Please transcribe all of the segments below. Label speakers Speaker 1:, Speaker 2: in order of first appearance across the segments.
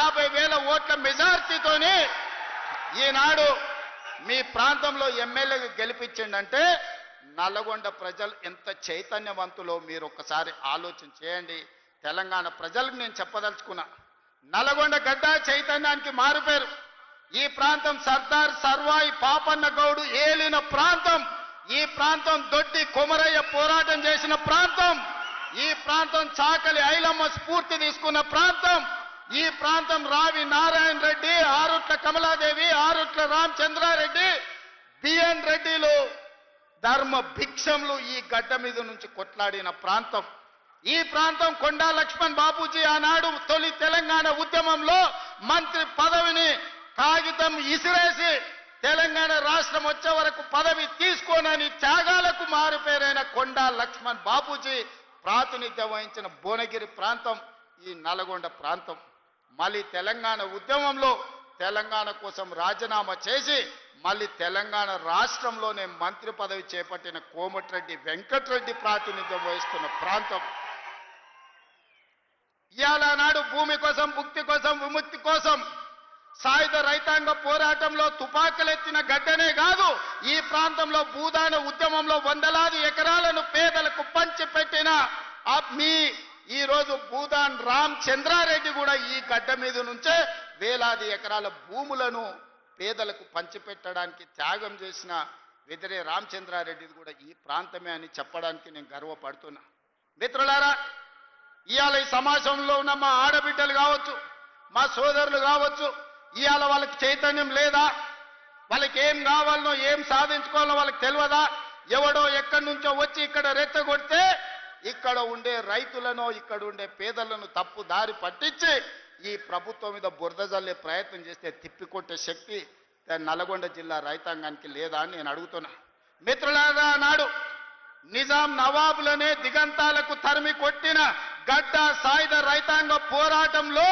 Speaker 1: 50,000 ఓట్ల మెజార్టీతోని ఈనాడు మీ ప్రాంతంలో ఎమ్మెల్యేగా గెలిపించిండంటే నల్లగొండ ప్రజలు ఎంత చైతన్యవంతులో మీరు ఒక్కసారి ఆలోచన చేయండి. తెలంగాణ ప్రజలకు నేను చెప్పదలుచుకున్నా, నల్లగొండ గడ్డ చైతన్యానికి మారుపేరు. ఈ ప్రాంతం సర్దార్ సర్వాయి పాపన్న గౌడు ఏలిన ప్రాంతం. ఈ ప్రాంతం దొడ్డి కొమరయ్య పోరాటం చేసిన ప్రాంతం. ఈ ప్రాంతం చాకలి ఐలమ్మ స్ఫూర్తి తీసుకున్న ప్రాంతం. ఈ ప్రాంతం రావి నారాయణ రెడ్డి, ఆరుట్ల కమలాదేవి, ఆరుట్ల రామచంద్రారెడ్డి, బిఎన్ రెడ్డిలు ధర్మ భిక్షములు ఈ గడ్డ మీద నుంచి కొట్లాడిన ప్రాంతం. ఈ ప్రాంతం కొండా లక్ష్మణ్ బాబూజీ ఆనాడు తొలి తెలంగాణ ఉద్యమంలో మంత్రి పదవిని కాగితం ఇసిరేసి తెలంగాణ రాష్ట్రం వచ్చే వరకు పదవి తీసుకోనని త్యాగాలకు మారుపేరైన కొండా లక్ష్మణ్ బాబూజీ ప్రాతినిధ్యం వహించిన భువనగిరి ప్రాంతం ఈ నల్గొండ ప్రాంతం. మళ్ళీ తెలంగాణ ఉద్యమంలో తెలంగాణ కోసం రాజీనామా చేసి మళ్ళీ తెలంగాణ రాష్ట్రంలోనే మంత్రి పదవి చేపట్టిన కోమటిరెడ్డి వెంకటరెడ్డి ప్రాతినిధ్యం వహిస్తున్న ప్రాంతం. ఇవాళ నాడు భూమి కోసం, భుక్తి కోసం, విముక్తి కోసం సాయుధ రైతాంగ పోరాటంలో తుపాకులెత్తిన గడ్డనే కాదు, ఈ ప్రాంతంలో భూదాన ఉద్యమంలో వందలాది ఎకరాలను పేదలకు పంచిపెట్టిన ఈ రోజు భూదాన్ రామచంద్రారెడ్డి కూడా ఈ గడ్డ మీద నుంచే వేలాది ఎకరాల భూములను పేదలకు పంచిపెట్టడానికి త్యాగం చేసిన వెదిరే రామచంద్రారెడ్డిది కూడా ఈ ప్రాంతమే అని చెప్పడానికి నేను గర్వపడుతున్నా. మిత్రులారా, ఇవాళ ఈ సమాజంలో ఉన్న మా ఆడబిడ్డలు కావచ్చు, మా సోదరులు కావచ్చు, ఇవాళ వాళ్ళకి చైతన్యం లేదా? వాళ్ళకి ఏం కావాలనో ఏం సాధించుకోవాలో వాళ్ళకి తెలియదా? ఎవడో ఎక్కడి నుంచో వచ్చి ఇక్కడ రెచ్చగొడితే ఇక్కడ ఉండే రైతులను, ఇక్కడ ఉండే పేదలను తప్పు దారి పట్టించి ఈ ప్రభుత్వం మీద బురద జల్లే ప్రయత్నం చేస్తే తిప్పికొట్టే శక్తి నల్గొండ జిల్లా రైతాంగానికి లేదా అని నేను అడుగుతున్నా. మిత్రులారా, నాడు నిజాం నవాబులనే దిగంతాలకు తరిమి కొట్టిన గడ్డ సాయుధ రైతాంగ పోరాటంలో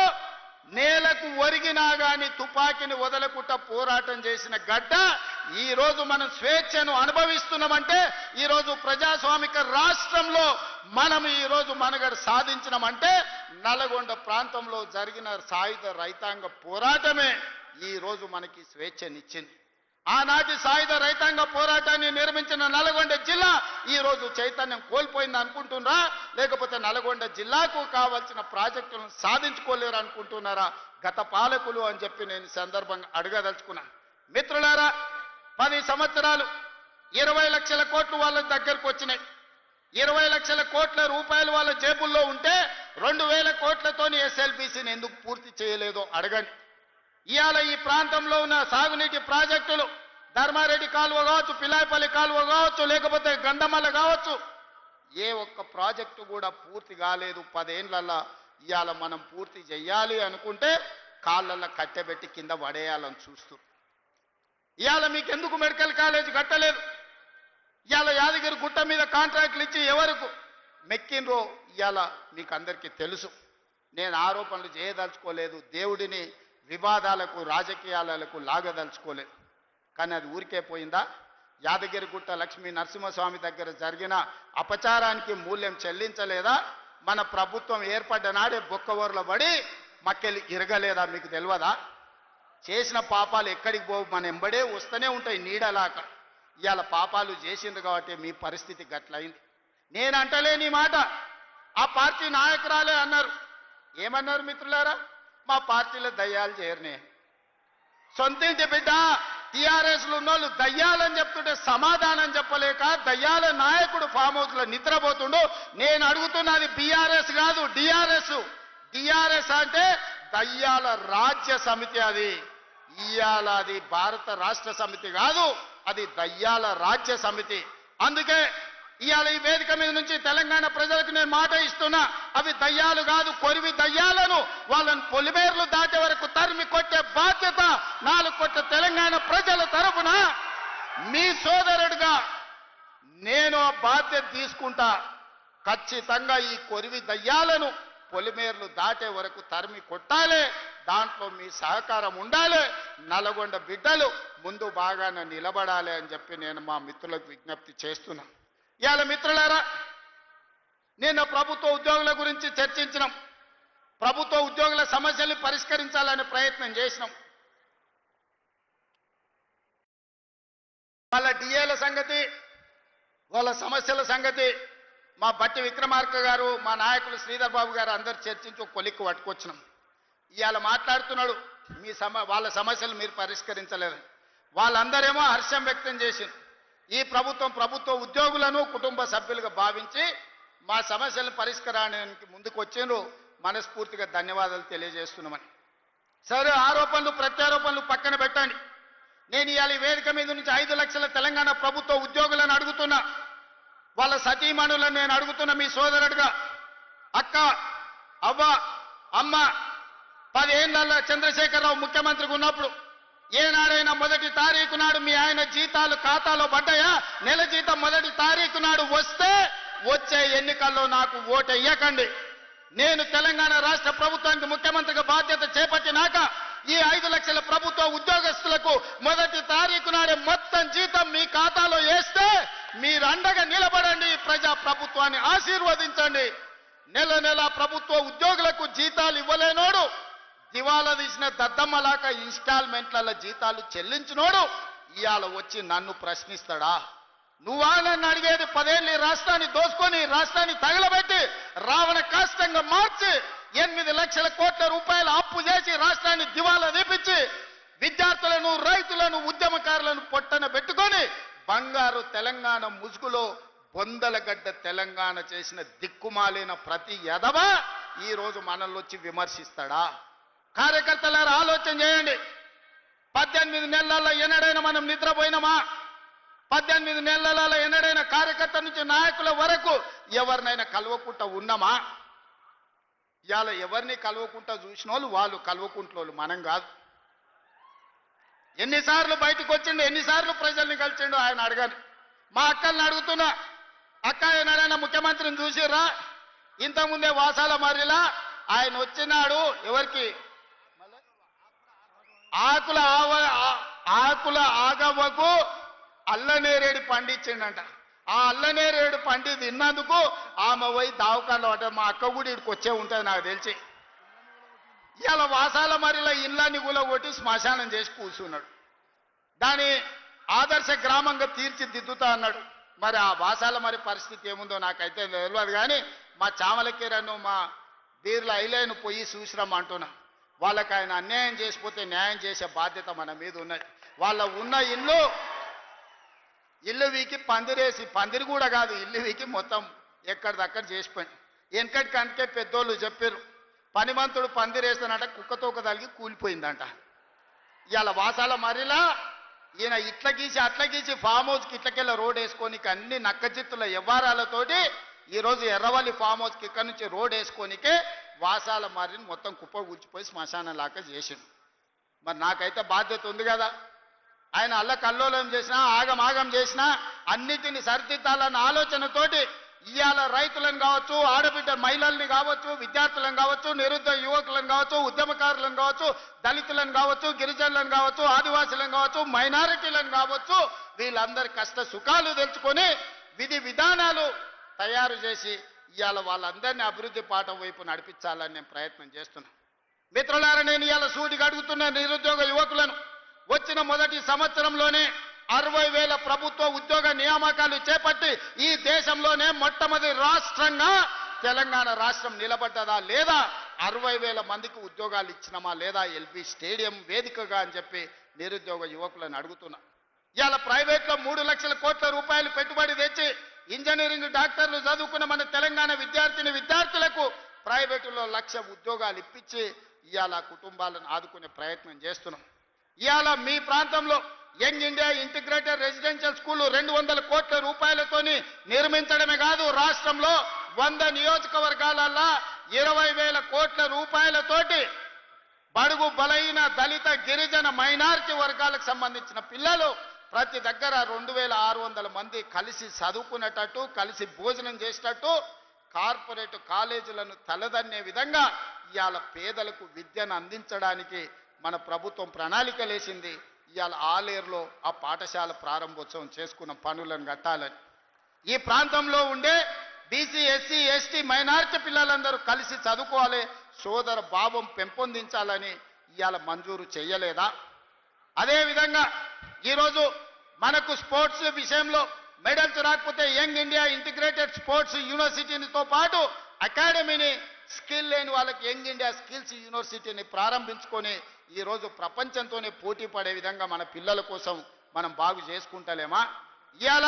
Speaker 1: నేలకు ఒరిగినా గాని తుపాకీని వదలకుండా పోరాటం చేసిన గడ్డ ఈ రోజు మనం స్వేచ్ఛను అనుభవిస్తున్నామంటే, ఈ రోజు ప్రజాస్వామిక రాష్ట్రంలో మనం ఈ రోజు మనగడ సాధించినామంటే నల్గొండ ప్రాంతంలో జరిగిన సాయుధ రైతాంగ పోరాటమే ఈ రోజు మనకి స్వేచ్ఛనిచ్చింది. ఆనాటి సాయుధ రైతాంగ పోరాటాన్ని నిర్మించిన నల్గొండ జిల్లా ఈ రోజు చైతన్యం కోల్పోయింది అనుకుంటున్నారా? లేకపోతే నల్గొండ జిల్లాకు కావాల్సిన ప్రాజెక్టులను సాధించుకోలేరు అనుకుంటున్నారా గత పాలకులు అని చెప్పి నేను సందర్భంగా అడగదలుచుకున్నా. మిత్రులారా, 10 సంవత్సరాలు 20 లక్షల కోట్లు వాళ్ళ దగ్గరకు వచ్చినాయి. 20 లక్షల కోట్ల రూపాయలు వాళ్ళ జేబుల్లో ఉంటే 2,000 కోట్లతోని ఎస్ఎల్బీసీని ఎందుకు పూర్తి చేయలేదో అడగండి. ఇవాళ ఈ ప్రాంతంలో ఉన్న సాగునీటి ప్రాజెక్టులు ధర్మారెడ్డి కాలువ కావచ్చు, పిలాయపల్లి కాలువ కావచ్చు, లేకపోతే గంధమల్ల కావచ్చు, ఏ ఒక్క ప్రాజెక్టు కూడా పూర్తి కాలేదు 10 ఏళ్లలో. ఇవాళ మనం పూర్తి చెయ్యాలి అనుకుంటే కాళ్ళల్లో కట్టెబెట్టి కింద పడేయాలని చూస్తూ ఇవాళ మీకు ఎందుకు మెడికల్ కాలేజ్ కట్టలేదు? ఇవాళ యాదగిరి గుట్ట మీద కాంట్రాక్టులు ఇచ్చి ఎవరికి మెక్కినరో ఇవాళ మీకు అందరికీ తెలుసు. నేను ఆరోపణలు చేయదలుచుకోలేదు, దేవుడిని వివాదాలకు రాజకీయాలకు లాగదలుచుకోలేదు. కానీ అది ఊరికే పోయిందా? యాదగిరిగుట్ట లక్ష్మీ నరసింహస్వామి దగ్గర జరిగిన అపచారానికి మూల్యం చెల్లించలేదా? మన ప్రభుత్వం ఏర్పడ్డ నాడే బొక్కవోర్ల పడి మక్కెలు ఇరగలేదా? మీకు తెలియదా? చేసిన పాపాలు ఎక్కడికి పోవు, మన ఎంబడే వస్తూనే ఉంటాయి నీడలాక. ఇవాళ పాపాలు చేసింది కాబట్టి మీ పరిస్థితి గట్లయింది. నేను అంటలేని మాట ఆ పార్టీ నాయకురాలే అన్నారు. ఏమన్నారు మిత్రులారా? మా పార్టీలో దయ్యాలు చేరనే. సొంతింటి బిడ్డ టీఆర్ఎస్లు ఉన్నోళ్ళు దయ్యాలని చెప్తుంటే సమాధానం చెప్పలేక దయ్యాల నాయకుడు ఫామ్ హౌస్ లో నిద్రపోతుండు. నేను అడుగుతున్నది బీఆర్ఎస్ కాదు, డిఆర్ఎస్. డిఆర్ఎస్ అంటే దయ్యాల రాజ్య సమితి. అది ఇయాల అది భారత రాష్ట్ర సమితి కాదు, అది దయ్యాల రాజ్య సమితి. అందుకే ఇవాళ ఈ వేదిక మీద నుంచి తెలంగాణ ప్రజలకు నేను మాట ఇస్తున్నా, అవి దయ్యాలు కాదు, కొరివి దయ్యాలను వాళ్ళని పొలిమేర్లు దాటే వరకు తరిమి కొట్టే బాధ్యత 4 కోట్ల తెలంగాణ ప్రజల తరఫున మీ సోదరుడిగా నేను ఆ బాధ్యత తీసుకుంటా. ఖచ్చితంగా ఈ కొరివి దయ్యాలను పొలిమేర్లు దాటే వరకు తరిమి కొట్టాలి. దాంట్లో మీ సహకారం ఉండాలి. నల్గొండ బిడ్డలు ముందు బాగానే నిలబడాలి అని చెప్పి నేను మా మిత్రులకు విజ్ఞప్తి చేస్తున్నా. ఇవాళ మిత్రులారా, నిన్న ప్రభుత్వ ఉద్యోగుల గురించి చర్చించినాం. ప్రభుత్వ ఉద్యోగుల సమస్యల్ని పరిష్కరించాలనే ప్రయత్నం చేసినాం. వాళ్ళ డిఏల సంగతి, వాళ్ళ సమస్యల సంగతి మా బట్టి విక్రమార్క గారు, మా నాయకులు శ్రీధర్ బాబు గారు అందరు చర్చించి ఒక కొలిక్కు పట్టుకొచ్చినాం. ఇవాళ మాట్లాడుతున్నాడు వాళ్ళ సమస్యలు మీరు పరిష్కరించలేదు. వాళ్ళందరేమో హర్షం వ్యక్తం చేసింది. ఈ ప్రభుత్వ ఉద్యోగులను కుటుంబ సభ్యులుగా భావించి మా సమస్యలను పరిష్కారానికి ముందుకు వచ్చిండ్రు. మనస్ఫూర్తిగా ధన్యవాదాలు తెలియజేస్తున్నామని. సరే, ఆరోపణలు ప్రత్యారోపణలు పక్కన పెట్టండి. నేను ఇవాళ ఈ వేదిక మీద నుంచి 5 లక్షల తెలంగాణ ప్రభుత్వ ఉద్యోగులను అడుగుతున్నా, వాళ్ళ సతీమణులను నేను అడుగుతున్నా. మీ సోదరుడుగా అక్క, అవ్వ, అమ్మ 10 ఏళ్లలో చంద్రశేఖరరావు ముఖ్యమంత్రిగా ఉన్నప్పుడు ఏనాడైనా మొదటి తారీఖు నాడు మీ ఆయన జీతాలు ఖాతాలో పడ్డాయా? నెల జీతం మొదటి తారీఖు నాడు వస్తే వచ్చే ఎన్నికల్లో నాకు ఓటు ఇయ్యకండి. నేను తెలంగాణ రాష్ట్ర ప్రభుత్వానికి ముఖ్యమంత్రిగా బాధ్యత చేపట్టినాక ఈ 5 లక్షల ప్రభుత్వ ఉద్యోగస్తులకు మొదటి తారీఖు నాడే మొత్తం జీతం మీ ఖాతాలో వేస్తే మీరు అండగా నిలబడండి, ప్రజా ప్రభుత్వాన్ని ఆశీర్వదించండి. నెల నెల ప్రభుత్వ ఉద్యోగులకు జీతాలు ఇవ్వలేనోడు, దివాలా తీసిన దద్దమ్మలాక ఇన్స్టాల్మెంట్ల జీతాలు చెల్లించినోడు ఇవాళ వచ్చి నన్ను ప్రశ్నిస్తాడా? నువ్వా నన్ను అడిగేది? 10 ఏళ్ళు రాష్ట్రాన్ని దోసుకొని, రాష్ట్రాన్ని తగలబెట్టి, రావణ కాష్టంగా మార్చి 8 లక్షల కోట్ల రూపాయల అప్పు చేసి రాష్ట్రాన్ని దివాలా తీపించి విద్యార్థులను, రైతులను, ఉద్యమకారులను పొట్టన పెట్టుకొని బంగారు తెలంగాణ ముసుగులో బొందలగడ్డ తెలంగాణ చేసిన దిక్కుమాలిన ప్రతి ఎదవ ఈ రోజు మనల్ని వచ్చి విమర్శిస్తాడా? కార్యకర్తలారా ఆలోచన చేయండి. 18 నెలల్లో ఎన్నడైనా మనం నిద్రపోయినామా? 18 నెలలలో ఎన్నడైనా కార్యకర్త నుంచి నాయకుల వరకు ఎవరినైనా కలవకుండా ఉన్నామా? ఇవాళ ఎవరిని కలవకుండా చూసిన వాళ్ళు కలవకుంటోళ్ళు, మనం కాదు. ఎన్నిసార్లు బయటకు వచ్చిండు, ఎన్నిసార్లు ప్రజల్ని కలిసిండు ఆయన అడగాలి. మా అక్కల్ని అడుగుతున్నా, అక్క ఏనాడైనా ముఖ్యమంత్రిని చూసిర్రా? ఇంతకుముందే వాసాల మర్రిలా ఆయన వచ్చినాడు. ఎవరికి? ఆకుల ఆగవ్వకు అల్లనేరేడు పండించిండంట. ఆ అల్లనేరేడు పండి తిన్నందుకు ఆమె పోయి దావకాల్లో అంటే మా అక్క కూడా ఇక్కడికి వచ్చే ఉంటుంది నాకు తెలిసి. ఇవాళ వాసాల మరిలో ఇళ్ళని కూలగొట్టి శ్మశానం చేసి కూర్చున్నాడు. దాని ఆదర్శ గ్రామంగా తీర్చిదిద్దుతా అన్నాడు. మరి ఆ వాసాల మరి పరిస్థితి ఏముందో నాకైతే తెలియదు. కానీ మా చామలకీరను, మా బీర్ల ఐలేను పోయి చూసిరమ్మంటున్నా. వాళ్ళకి ఆయన అన్యాయం చేసిపోతే న్యాయం చేసే బాధ్యత మన మీద ఉన్నది. వాళ్ళ ఉన్న ఇల్లు వీకి పందిరేసి, పందిరి కూడా కాదు, ఇల్లు వీకి మొత్తం ఎక్కడిదక్కడ చేసిపోయింది. వెనకటికి అందుకే పెద్దోళ్ళు చెప్పారు, పనిమంతుడు పందిరేస్తానంట కుక్కతోక తలిగి కూలిపోయిందంట. ఇవాళ వాసాల మరిలా ఈయన ఇట్ల గీసి అట్ల గీసి ఫామ్ హౌస్కి ఇట్లకెళ్ళ రోడ్ వేసుకోనికి అన్ని నక్కజిత్తుల వ్యవహారాలతోటి ఈరోజు ఎర్రవల్లి ఫామ్ హౌస్కి ఇక్కడ నుంచి రోడ్ వేసుకోనికే వాసాల మరిని మొత్తం కుప్ప కూల్చిపోయి శ్మశానం లాగా చేసిండు. మరి నాకైతే బాధ్యత ఉంది కదా. ఆయన అల్లకల్లోలం చేసినా, ఆగం చేసినా అన్నిటిని సరిదిద్దాలన్న ఆలోచనతోటి ఇవాళ రైతులను కావచ్చు, ఆడబిడ్డ మహిళల్ని కావచ్చు, విద్యార్థులను కావచ్చు, నిరుద్యోగ యువకులను కావచ్చు, ఉద్యమకారులను కావచ్చు, దళితులను కావచ్చు, గిరిజనులను కావచ్చు, ఆదివాసులను కావచ్చు, మైనారిటీలను కావచ్చు, వీళ్ళందరి కష్ట సుఖాలు తెలుసుకొని విధి విధానాలు తయారు చేసి ఇవాళ వాళ్ళందరినీ అభివృద్ధి పాఠం వైపు నడిపించాలని నేను ప్రయత్నం చేస్తున్నాను. మిత్రులారా, నేను ఇవాళ సూటిగా అడుగుతున్న నిరుద్యోగ యువకులను, వచ్చిన మొదటి సంవత్సరంలోనే 60,000 ప్రభుత్వ ఉద్యోగ నియామకాలు చేపట్టి ఈ దేశంలోనే మొట్టమొదటి రాష్ట్రంగా తెలంగాణ రాష్ట్రం నిలబడ్డదా లేదా? 60,000 మందికి ఉద్యోగాలు ఇచ్చినామా లేదా? ఎల్బీ స్టేడియం వేదికగా అని చెప్పి నిరుద్యోగ యువకులను అడుగుతున్నా. ఇవాళ ప్రైవేట్లో 3 లక్షల కోట్ల రూపాయలు పెట్టుబడి తెచ్చి ఇంజనీరింగ్ డాక్టర్లు చదువుకున్న మన తెలంగాణ విద్యార్థులకు ప్రైవేటులో 1,00,000 ఉద్యోగాలు ఇప్పించి ఇవాళ కుటుంబాలను ఆదుకునే ప్రయత్నం చేస్తున్నాం. ఇవాళ మీ ప్రాంతంలో young India integrated residential school 200 కోట్ల రూపాయలతోని నిర్మించడమే కాదు, రాష్ట్రంలో 100 నియోజకవర్గాలలో 20,000 కోట్ల రూపాయలతోటి బడుగు బలైన దళిత గిరిజన మైనారిటీ వర్గాలకు సంబంధించిన పిల్లలు ప్రతి దగ్గర 2,600 మంది కలిసి చదువుకునేటట్టు, కలిసి భోజనం చేసేటట్టు కార్పొరేట్ కాలేజీలను తలదన్నే విధంగా ఇవాళ పేదలకు విద్యను అందించడానికి మన ప్రభుత్వం ప్రణాళికలేసింది. ఇవాళ ఆలేరులో ఆ పాఠశాల ప్రారంభోత్సవం చేసుకున్న పనులను కట్టాలని, ఈ ప్రాంతంలో ఉండే బీసీ, ఎస్సీ, ఎస్టీ, మైనారిటీ పిల్లలందరూ కలిసి చదువుకోవాలి, సోదర భావం పెంపొందించాలని ఇవాళ మంజూరు చేయలేదా? అదేవిధంగా ఈరోజు మనకు స్పోర్ట్స్ విషయంలో మెడల్స్ రాకపోతే యంగ్ ఇండియా ఇంటిగ్రేటెడ్ స్పోర్ట్స్ యూనివర్సిటీతో పాటు అకాడమీని స్కిల్ లేని వాళ్ళకి యంగ్ ఇండియా స్కిల్స్ యూనివర్సిటీని ప్రారంభించుకొని ఈరోజు ప్రపంచంతోనే పోటీ పడే విధంగా మన పిల్లల కోసం మనం బాగు చేసుకుంటలేమా? ఇవాళ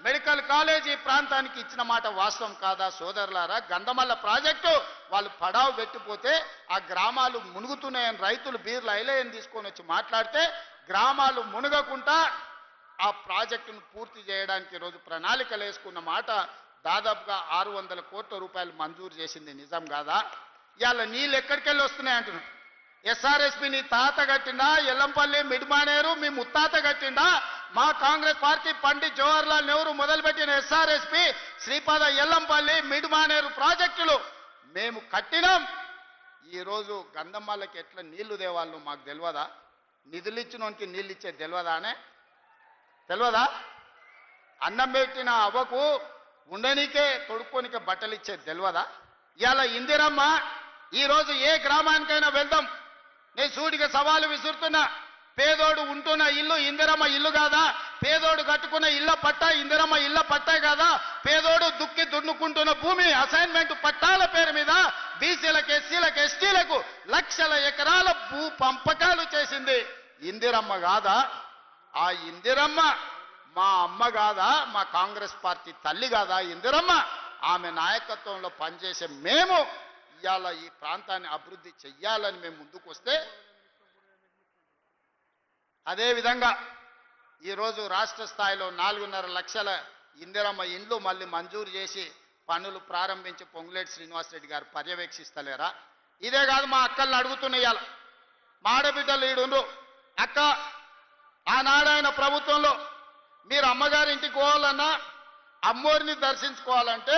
Speaker 1: మెడికల్ కాలేజీ ప్రాంతానికి ఇచ్చిన మాట వాస్తవం కాదా సోదరులారా? గంధమల్ల ప్రాజెక్టు వాళ్ళు పడావు పెట్టిపోతే ఆ గ్రామాలు మునుగుతున్నాయని రైతులు బీర్లు ఐలయని తీసుకొని వచ్చి మాట్లాడితే గ్రామాలు మునగకుండా ఆ ప్రాజెక్టును పూర్తి చేయడానికి ఈరోజు ప్రణాళికలు వేసుకున్న మాట దాదాపుగా 600 కోట్ల రూపాయలు మంజూరు చేసింది నిజం కాదా? ఇవాళ నీళ్ళు ఎక్కడికెళ్ళి వస్తున్నాయి అంటున్నాడు. ఎస్ఆర్ఎస్పి నీ తాత కట్టిండా? ఎల్లంపల్లి మిడ్మానేరు మీ ముత్తాత కట్టిండా? మా కాంగ్రెస్ పార్టీ పండిత్ జవహర్లాల్ నెహ్రూ మొదలుపెట్టిన ఎస్ఆర్ఎస్పి శ్రీపాద ఎల్లంపల్లి మిడ్మానేరు ప్రాజెక్టులు మేము కట్టినాం. ఈరోజు గంధమ్మలకి ఎట్లా నీళ్లు దేవాళ్ళు మాకు తెలియదా? నిధులు ఇచ్చినోనికి నీళ్ళు ఇచ్చేది తెలియదానే? తెలియదా? అన్నం పెట్టిన అవ్వకు ఉండనికే తొడుక్కోనికే బట్టలు ఇచ్చేది తెలియదా? ఇవాళ ఇందిరమ్మ ఈరోజు ఏ గ్రామానికైనా వెళ్దాం, నేను సూటిగా సవాలు విసురుతున్నా. పేదోడు ఉంటున్న ఇల్లు ఇందిరమ్మ ఇల్లు కాదా? పేదోడు కట్టుకున్న ఇళ్ల పట్టా ఇందిరమ్మ ఇళ్ల పట్టా కాదా? పేదోడు దుక్కి దున్నుకుంటున్న భూమి అసైన్మెంట్ పట్టాల పేరు మీద బీసీలకు ఎస్సీలకు ఎస్టీలకు లక్షల ఎకరాల భూ పంపకాలు చేసింది ఇందిరమ్మ కాదా? ఆ ఇందిరమ్మ మా అమ్మ కాదా? మా కాంగ్రెస్ పార్టీ తల్లి కాదా ఇందిరమ్మ? ఆమె నాయకత్వంలో పనిచేసే మేము ఇవాళ ఈ ప్రాంతాన్ని అభివృద్ధి చెయ్యాలని మేము ముందుకు వస్తే, అదేవిధంగా ఈరోజు రాష్ట్ర స్థాయిలో 4.5 లక్షల ఇందిరమ్మ ఇండ్లు మళ్ళీ మంజూరు చేసి పనులు ప్రారంభించి పొంగులేటి శ్రీనివాసరెడ్డి గారు పర్యవేక్షిస్తలేరా? ఇదే కాదు, మా అక్కల్ని అడుగుతున్న ఇవాళ మా ఆడబిడ్డలు ఈడుండ్రు. అక్క, ఆనాడైన ప్రభుత్వంలో మీరు అమ్మగారింటికి పోవాలన్నా అమ్మోరిని దర్శించుకోవాలంటే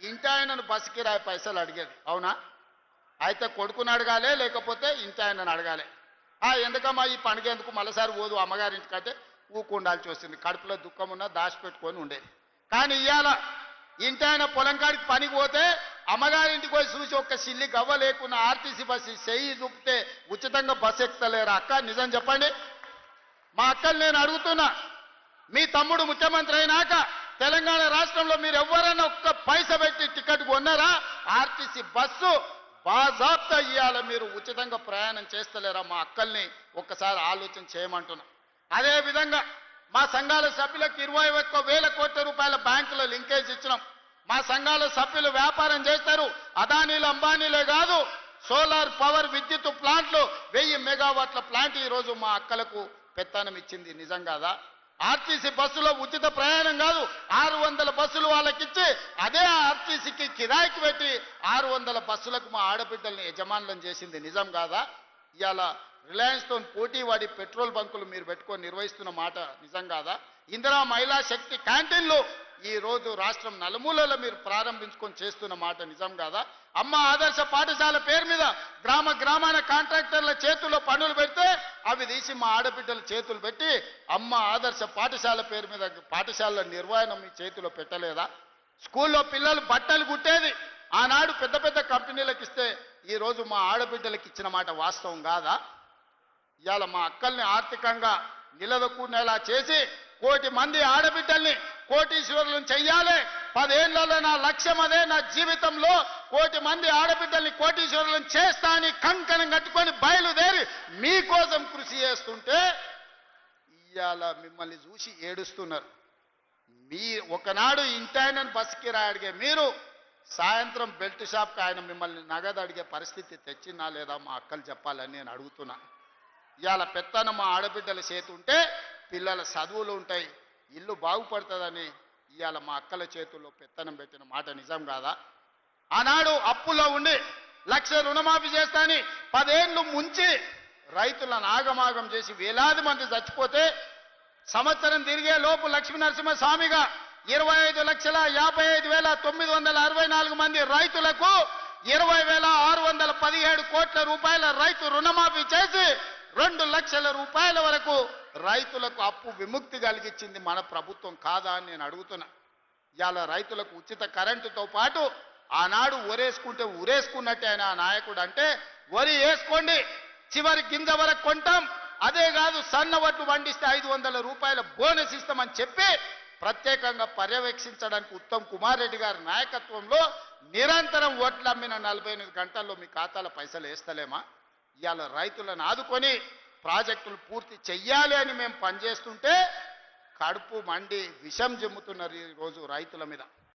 Speaker 1: ఇంటి ఆయనను బస్సు కిరాయి పైసలు అడిగేది, అవునా? అయితే కొడుకుని అడగాలి, లేకపోతే ఇంటి ఆయనను అడగాలి. ఎందుకమ్మా ఈ పండుగ ఎందుకు మళ్ళీసారి పోదు అమ్మగారింటికంటే ఊకుండాల్సి వస్తుంది. కడుపులో దుఃఖం ఉన్నా దాచిపెట్టుకొని ఉండేది. కానీ ఇవాళ ఇంటి ఆయన పొలం కాడికి పనికి పోతే అమ్మగారింటికి పోయి చూసి ఒక్క సిల్లి గవ్వ లేకున్నా ఆర్టీసీ బస్సు చెయ్యి చూపితే ఉచితంగా బస్సు ఎక్కుతలేరా? అక్క నిజం చెప్పండి. మా అక్కలు నేను అడుగుతున్నా, మీ తమ్ముడు ముఖ్యమంత్రి అయినాక తెలంగాణ రాష్ట్రంలో మీరు ఎవరైనా ఒక్క పైస పెట్టి టికెట్ కొన్నారా? ఆర్టీసీ బస్సు బాజాబ్తా ఇయ్యాల మీరు ఉచితంగా ప్రయాణం చేస్తలేరా? మా అక్కల్ని ఒక్కసారి ఆలోచన చేయమంటున్నా. అదేవిధంగా మా సంఘాల సభ్యులకు 21,000 కోట్ల రూపాయల బ్యాంకులో లింకేజ్ ఇచ్చినాం. మా సంఘాల సభ్యులు వ్యాపారం చేస్తారు. అదానీలు అంబానీలే కాదు, సోలార్ పవర్ విద్యుత్ ప్లాంట్లు 1000 మెగావాట్ల ప్లాంట్ ఈరోజు మా అక్కలకు పెత్తనం ఇచ్చింది నిజం కాదా? ఆర్టీసీ బస్సులో ఉచిత ప్రయాణం కాదు, 600 బస్సులు వాళ్ళకిచ్చి అదే ఆర్టీసీకి కిరాయికి పెట్టి 600 బస్సులకు మా ఆడబిడ్డల్ని యజమానులను చేసింది నిజం కాదా? ఇవాళ రిలయన్స్తో పోటీ వాడి పెట్రోల్ బంకులు మీరు పెట్టుకొని నిర్వహిస్తున్న మాట నిజం కాదా? ఇందిరా మహిళా శక్తి క్యాంటీన్లు ఈ రోజు రాష్ట్రం నలుమూలలో మీరు ప్రారంభించుకొని చేస్తున్న మాట నిజం కాదా? అమ్మ ఆదర్శ పాఠశాల పేరు మీద గ్రామాన కాంట్రాక్టర్ల చేతుల్లో పనులు పెడితే అవి తీసి మా ఆడబిడ్డల చేతులు పెట్టి అమ్మ ఆదర్శ పాఠశాల పేరు మీద పాఠశాలల నిర్వహణ మీ చేతిలో పెట్టలేదా? స్కూల్లో పిల్లలు బట్టలు కుట్టేది ఆనాడు పెద్ద పెద్ద కంపెనీలకు ఇస్తే ఈరోజు మా ఆడబిడ్డలకు ఇచ్చిన మాట వాస్తవం కాదా? ఇవాళ మా అక్కల్ని ఆర్థికంగా నిలదొక్కునేలా చేసి 1 కోటి మంది ఆడబిడ్డల్ని కోటీశ్వరులను చెయ్యాలి. 10 ఏళ్లలో నా లక్ష్యం అదే. నా జీవితంలో 1 కోటి మంది ఆడబిడ్డల్ని కోటీశ్వరులను చేస్తా అని కంకణం కట్టుకొని బయలుదేరి మీకోసం కృషి చేస్తుంటే ఇవాళ మిమ్మల్ని చూసి ఏడుస్తున్నారు. మీ ఒకనాడు ఇంటాయనని బస్సుకి అడిగే మీరు సాయంత్రం బెల్ట్ షాప్కి ఆయన మిమ్మల్ని నగదు అడిగే పరిస్థితి తెచ్చినా లేదా మా అక్కలు చెప్పాలని నేను అడుగుతున్నా. ఇవాళ పెత్తన మా ఆడబిడ్డల చేతి ఉంటే పిల్లల చదువులు ఉంటాయి, ఇల్లు బాగుపడుతుందని ఇవాళ మా అక్కల చేతుల్లో పెత్తనం పెట్టిన మాట నిజం కాదా? ఆనాడు అప్పుల్లో ఉండి 1 లక్ష రుణమాఫీ చేస్తాని 10 ఏళ్ళు ముంచి రైతులను ఆగమాగం చేసి వేలాది మంది చచ్చిపోతే సంవత్సరం తిరిగే లోపు లక్ష్మీ నరసింహస్వామిగా 25,55,964 మంది రైతులకు 20,617 కోట్ల రూపాయల రైతు రుణమాఫీ చేసి 2 లక్షల రూపాయల వరకు రైతులకు అప్పు విముక్తి కలిగించింది మన ప్రభుత్వం కాదా అని నేను అడుగుతున్నా. ఇవాళ రైతులకు ఉచిత కరెంటుతో పాటు ఆనాడు ఒరేసుకుంటే ఉరేసుకున్నట్టే ఆయన ఆ నాయకుడు అంటే వరి వేసుకోండి చివరి గింజ వరకు కొంటాం, అదే కాదు సన్న వడ్లు పండిస్తే 500 రూపాయల బోనస్ ఇస్తామని చెప్పి ప్రత్యేకంగా పర్యవేక్షించడానికి ఉత్తమ్ కుమార్ రెడ్డి గారి నాయకత్వంలో నిరంతరం వడ్లు అమ్మిన 48 గంటల్లో మీ ఖాతాలో పైసలు వేస్తలేమా? ఇవాళ రైతులను ఆదుకొని ప్రాజెక్టులు పూర్తి చెయ్యాలి అని మేము పనిచేస్తుంటే కడుపు మండి విషం జమ్ముతున్నారు ఈరోజు రైతుల మీద.